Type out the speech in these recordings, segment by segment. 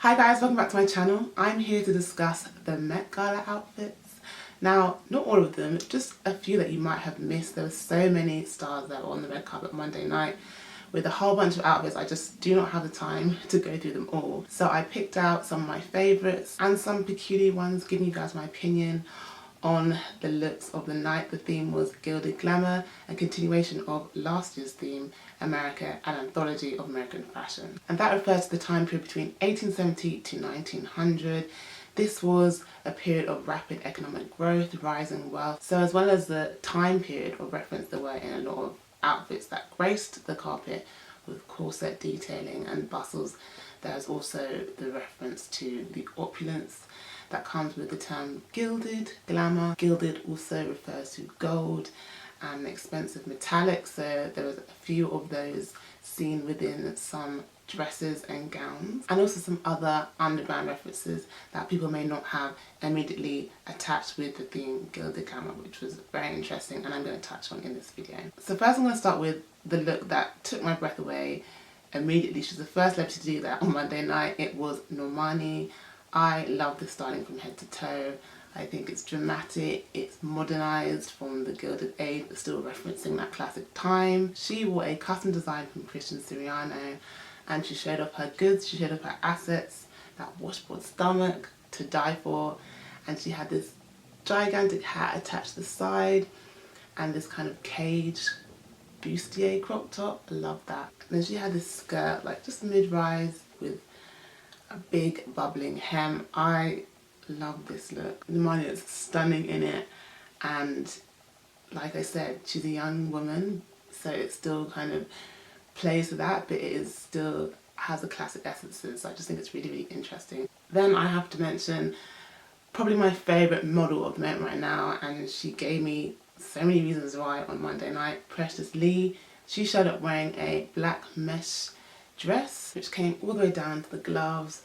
Hi guys, welcome back to my channel. I'm here to discuss the Met Gala outfits. Now, not all of them, just a few that you might have missed. There were so many stars that were on the red carpet Monday night with a whole bunch of outfits. I just do not have the time to go through them all. So I picked out some of my favourites and some peculiar ones, giving you guys my opinion on the looks of the night. The theme was Gilded Glamour, a continuation of last year's theme, America, an anthology of American fashion. And that refers to the time period between 1870 to 1900. This was a period of rapid economic growth, rising wealth. So as well as the time period of reference, there were in a lot of outfits that graced the carpet with corset detailing and bustles. There's also the reference to the opulence that comes with the term gilded glamour. Gilded also refers to gold and expensive metallics, so there was a few of those seen within some dresses and gowns, and also some other underground references that people may not have immediately attached with the theme Gilded Glamour, which was very interesting and I'm going to touch on in this video. So first I'm going to start with the look that took my breath away immediately. She was the first celebrity to do that on Monday night. It was Normani. I love the styling from head to toe. I think it's dramatic, it's modernised from the Gilded Age but still referencing that classic time. She wore a custom design from Christian Siriano and she showed off her goods, she showed off her assets, that washboard stomach to die for, and she had this gigantic hat attached to the side and this kind of cage bustier crop top. I love that. And then she had this skirt, like just mid-rise with a big bubbling hem. I love this look. Normani is stunning in it, and like I said, she's a young woman, so it still kind of plays to that, but it is still has the classic essences. So I just think it's really, really interesting. Then I have to mention probably my favourite model of the moment right now, and she gave me so many reasons why on Monday night. Precious Lee. She showed up wearing a black mesh dress which came all the way down to the gloves,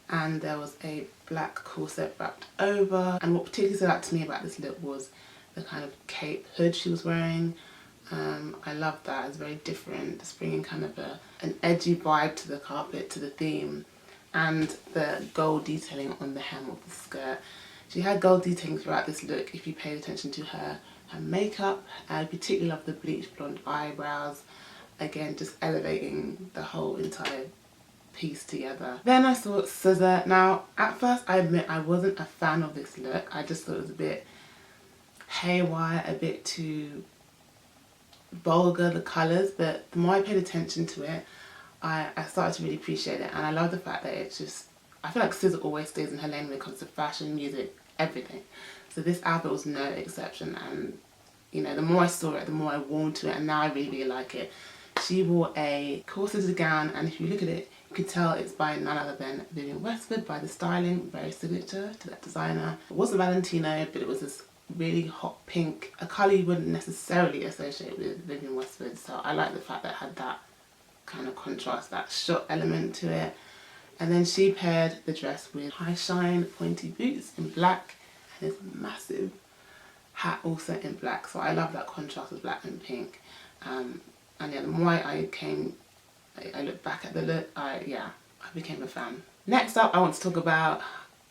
and there was a black corset wrapped over. And what particularly stood out to me about this look was the kind of cape hood she was wearing. I love that. It's very different. It's bringing kind of an edgy vibe to the carpet, to the theme, and the gold detailing on the hem of the skirt. She had gold detailing throughout this look if you paid attention to her makeup. I particularly love the bleached blonde eyebrows. Again, just elevating the whole entire piece together. Then I saw Scissor. Now, at first I admit I wasn't a fan of this look. I just thought it was a bit haywire, a bit too vulgar, the colours, but the more I paid attention to it, I started to really appreciate it. And I love the fact that it's just, I feel like Scissor always stays in her lane when it comes to fashion, music, everything. So this outfit was no exception, and you know, the more I saw it, the more I warmed to it, and now I really, really like it. She wore a corseted gown, and if you look at it, you can tell it's by none other than Vivienne Westwood, by the styling, very signature to that designer. It wasn't Valentino, but it was this really hot pink, a colour you wouldn't necessarily associate with Vivienne Westwood, so I like the fact that it had that kind of contrast, that shot element to it. And then she paired the dress with high shine pointy boots in black and this massive hat also in black, so I love that contrast of black and pink. And yeah, the more I look back at the look, I became a fan. Next up, I want to talk about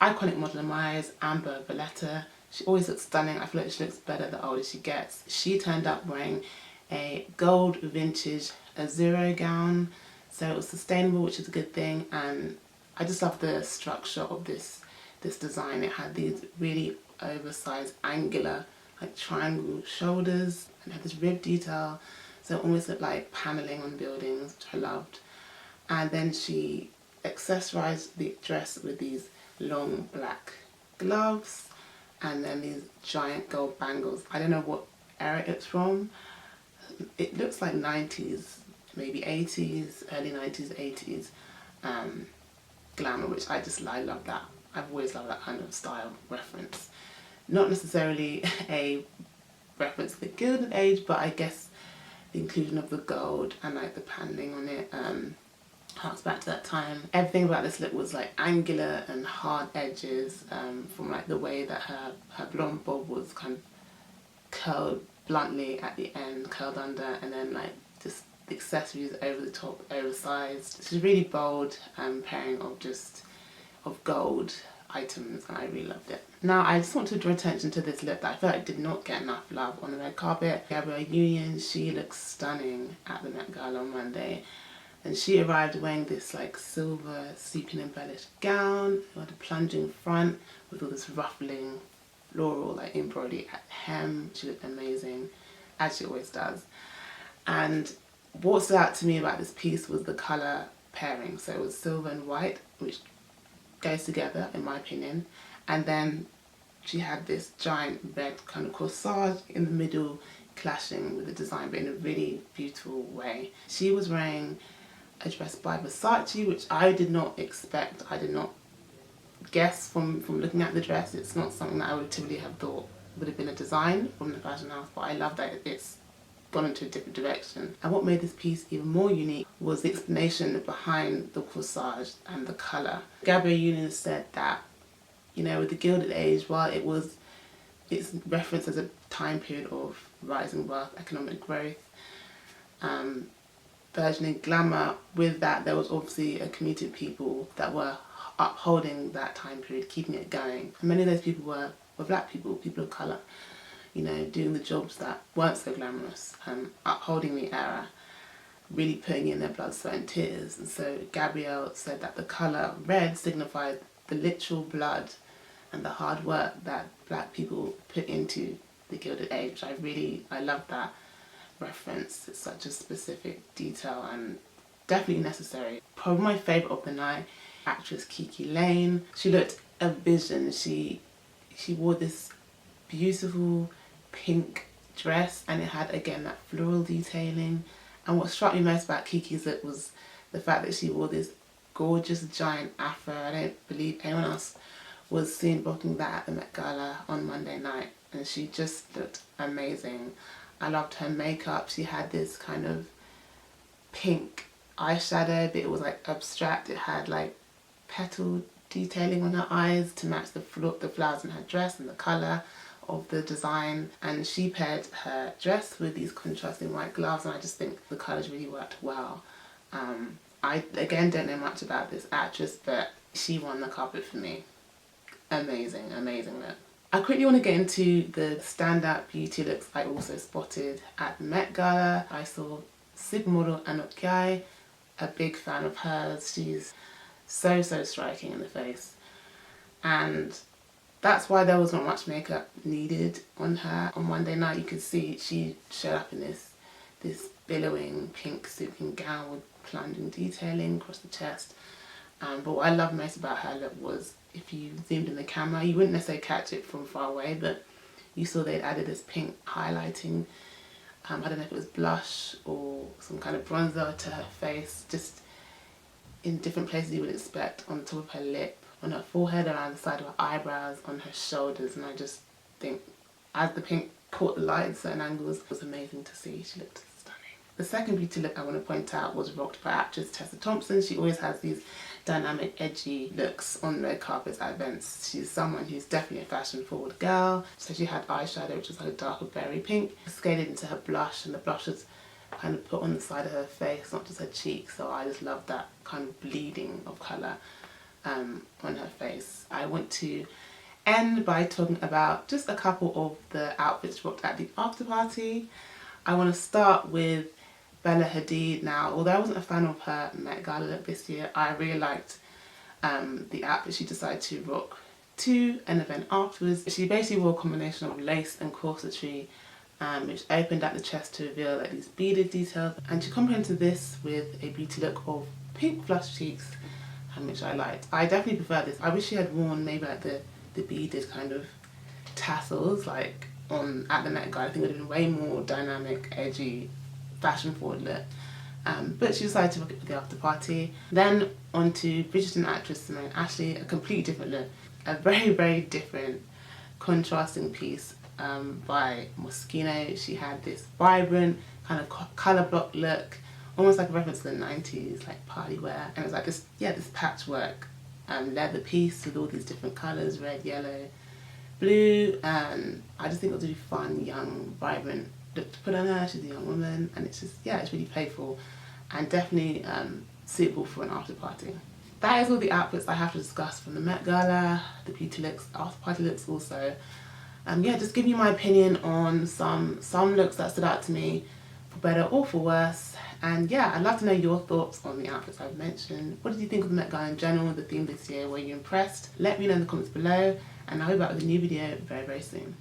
iconic model in my eyes, Amber Valletta. She always looks stunning. I feel like she looks better the older she gets. She turned up wearing a gold vintage Azzurro gown, so it was sustainable, which is a good thing, and I just love the structure of this design. It had these really oversized angular like triangle shoulders and had this rib detail, so it almost looked like paneling on buildings, which I loved. And then she accessorized the dress with these long black gloves and then these giant gold bangles. I don't know what era it's from. It looks like 90s, maybe 80s, early 90s, 80s glamour, which I love that. I've always loved that kind of style reference. Not necessarily a reference to the Gilded Age, but I guess the inclusion of the gold and like the paneling on it harks back to that time. Everything about this look was like angular and hard edges, from like the way that her blonde bob was kind of curled bluntly at the end, curled under, and then like just the accessories over the top, oversized. It's a really bold pairing of just of gold items, and I really loved it. Now I just want to draw attention to this look that I feel like did not get enough love on the red carpet. Gabrielle Union, she looks stunning at the Met Gala on Monday, and she arrived wearing this like silver sequin embellished gown. It had a plunging front with all this ruffling floral like embroidery at the hem. She looked amazing, as she always does. And what stood out to me about this piece was the colour pairing. So it was silver and white, which goes together in my opinion. And then she had this giant red kind of corsage in the middle, clashing with the design, but in a really beautiful way. She was wearing a dress by Versace, which I did not expect. I did not guess from looking at the dress. It's not something that I would typically have thought would have been a design from the fashion house, but I love that it's gone into a different direction. And what made this piece even more unique was the explanation behind the corsage and the colour. Gabrielle Union said that, you know, with the Gilded Age, while it's referenced as a time period of rising wealth, economic growth, burgeoning glamour, with that there was obviously a community of people that were upholding that time period, keeping it going. And many of those people were black people, people of colour, you know, doing the jobs that weren't so glamorous, upholding the era, really putting in their blood, sweat and tears. And so Gabrielle said that the colour red signified the literal blood and the hard work that black people put into the Gilded Age. I love that reference. It's such a specific detail and definitely necessary. Probably my favourite of the night, actress Kiki Lane. She looked a vision. She wore this beautiful pink dress, and it had again that floral detailing. And what struck me most about Kiki's look was the fact that she wore this gorgeous giant afro. I don't believe anyone else was seen rocking that at the Met Gala on Monday night, and she just looked amazing. I loved her makeup. She had this kind of pink eyeshadow, but it was like abstract. It had like petal detailing on her eyes to match the flowers in her dress and the colour of the design. And she paired her dress with these contrasting white gloves, and I just think the colours really worked well. I again don't know much about this actress, but she won the carpet for me. Amazing, amazing look. I quickly want to get into the standout beauty looks I also spotted at the Met Gala. I saw supermodel Anok Gai, a big fan of hers. She's so striking in the face, and that's why there was not much makeup needed on her. On Monday night you could see she showed up in this billowing pink silken gown with plunging detailing across the chest. But what I loved most about her look was, if you zoomed in the camera, you wouldn't necessarily catch it from far away, but you saw they'd added this pink highlighting, I don't know if it was blush or some kind of bronzer to her face, just in different places you would expect, on the top of her lip, on her forehead, around the side of her eyebrows, on her shoulders. And I just think, as the pink caught the light in certain angles, it was amazing to see. She looked stunning. The second beauty look I want to point out was rocked by actress Tessa Thompson. She always has these dynamic, edgy looks on red carpets at events. She's someone who's definitely a fashion forward girl. So she had eyeshadow, which was like a darker berry pink, scaled into her blush, and the blush was kind of put on the side of her face, not just her cheeks. So I just love that kind of bleeding of colour on her face. I want to end by talking about just a couple of the outfits rocked at the after party. I want to start with Bella Hadid. Now, although I wasn't a fan of her Met Gala look this year, I really liked the outfit she decided to rock to an event afterwards. She basically wore a combination of lace and corsetry, which opened at the chest to reveal like these beaded details, and she complemented this with a beauty look of pink flush cheeks, which I liked. I definitely prefer this. I wish she had worn maybe like the beaded kind of tassels like at the Met Gala. I think it would have been way more dynamic, edgy, fashion forward look. But she decided to rock it for the after party. Then on to Bridgerton actress Simone Ashley, a completely different look. A very different contrasting piece by Moschino. She had this vibrant kind of colour block look, almost like a reference to the 90s, like party wear. And it was like this patchwork leather piece with all these different colours, red, yellow, blue. And I just think it was a really fun, young, vibrant look to put on her. She's a young woman, and it's just, yeah, it's really playful and definitely suitable for an after party. that is all the outfits I have to discuss from the Met Gala, the beauty looks, after party looks also. Yeah, just giving you my opinion on some looks that stood out to me, for better or for worse. And yeah, I'd love to know your thoughts on the outfits I've mentioned. What did you think of the Met Gala in general, the theme this year? Were you impressed? Let me know in the comments below, and I'll be back with a new video very, very soon.